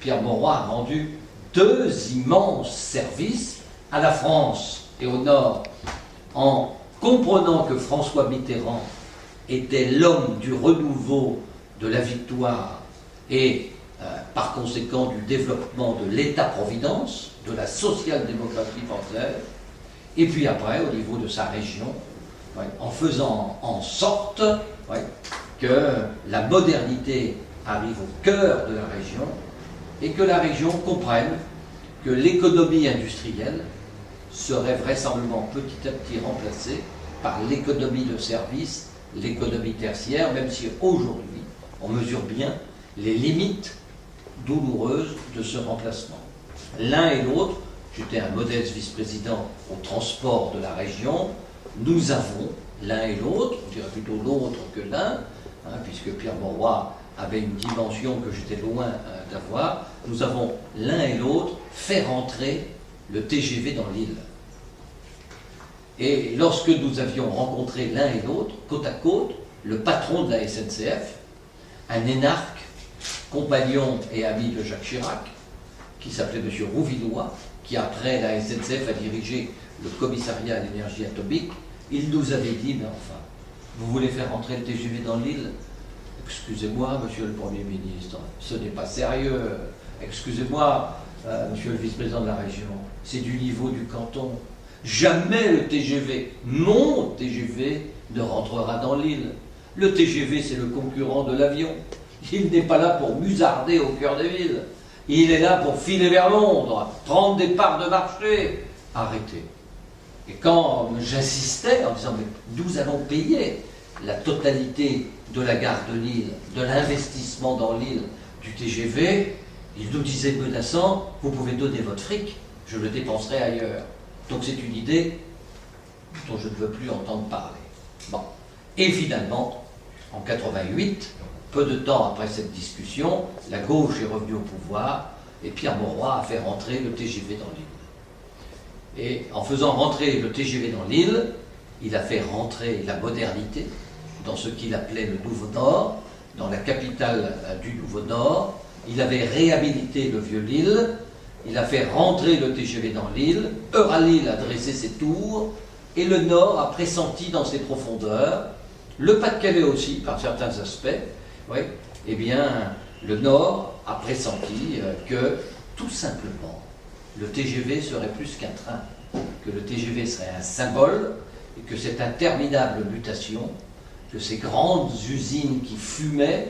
Pierre Mauroy a rendu deux immenses services à la France et au Nord, en comprenant que François Mitterrand était l'homme du renouveau, de la victoire et par conséquent du développement de l'État-providence, de la social-démocratie française, et puis après au niveau de sa région, en faisant en sorte que la modernité arrive au cœur de la région et que la région comprenne que l'économie industrielle serait vraisemblablement petit à petit remplacée par l'économie de service, l'économie tertiaire, même si aujourd'hui on mesure bien les limites douloureuses de ce remplacement. L'un et l'autre, j'étais un modeste vice-président au transport de la région, nous avons l'un et l'autre, on dirait plutôt l'autre que l'un, puisque Pierre Mauroy avait une dimension que j'étais loin d'avoir, nous avons l'un et l'autre fait rentrer le TGV dans l'île. Et lorsque nous avions rencontré l'un et l'autre, côte à côte, le patron de la SNCF, un énarque, compagnon et ami de Jacques Chirac, qui s'appelait M. Rouvillois, qui après la SNCF a dirigé le commissariat à l'énergie atomique, il nous avait dit, mais enfin, vous voulez faire rentrer le TGV dans l'île? Excusez-moi, monsieur le Premier ministre, ce n'est pas sérieux. Excusez-moi, monsieur le vice-président de la région, c'est du niveau du canton. Jamais le TGV, mon TGV, ne rentrera dans l'île. Le TGV, c'est le concurrent de l'avion. Il n'est pas là pour musarder au cœur des villes. Il est là pour filer vers Londres, prendre des parts de marché. Arrêtez. Et quand j'insistais en disant, mais nous allons payer la totalité de la gare de Lille, de l'investissement dans l'île du TGV, il nous disait menaçant, vous pouvez donner votre fric, je le dépenserai ailleurs. Donc c'est une idée dont je ne veux plus entendre parler. Bon. Et finalement, en 88, peu de temps après cette discussion, la gauche est revenue au pouvoir et Pierre Mauroy a fait rentrer le TGV dans l'île. Et en faisant rentrer le TGV dans l'île, il a fait rentrer la modernité dans ce qu'il appelait le Nouveau Nord, dans la capitale du Nouveau Nord. Il avait réhabilité le Vieux-Lille, il a fait rentrer le TGV dans l'île, Euralille a dressé ses tours, et le Nord a pressenti dans ses profondeurs, le Pas-de-Calais aussi, par certains aspects, eh bien, le Nord a pressenti que, tout simplement, le TGV serait plus qu'un train, que le TGV serait un symbole, et que cette interminable mutation, que ces grandes usines qui fumaient,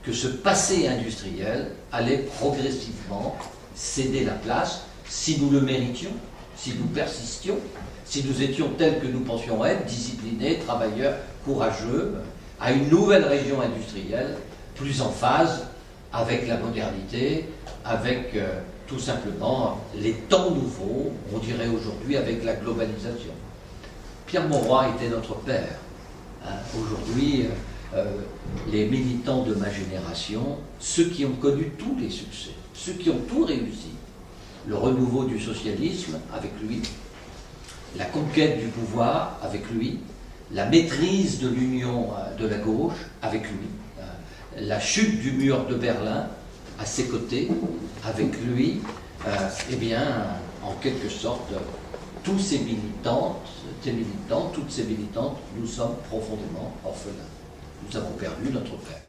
que ce passé industriel allait progressivement céder la place, si nous le méritions, si nous persistions, si nous étions tels que nous pensions être, disciplinés, travailleurs, courageux, à une nouvelle région industrielle, plus en phase avec la modernité, avec tout simplement les temps nouveaux, on dirait aujourd'hui avec la globalisation. Pierre Mauroy était notre père. Aujourd'hui, les militants de ma génération, ceux qui ont connu tous les succès, ceux qui ont tout réussi, le renouveau du socialisme avec lui, la conquête du pouvoir avec lui, la maîtrise de l'union de la gauche avec lui, la chute du mur de Berlin à ses côtés, avec lui, eh bien, en quelque sorte, tous ces militants, toutes ces militantes, nous sommes profondément orphelins. Nous avons perdu notre père.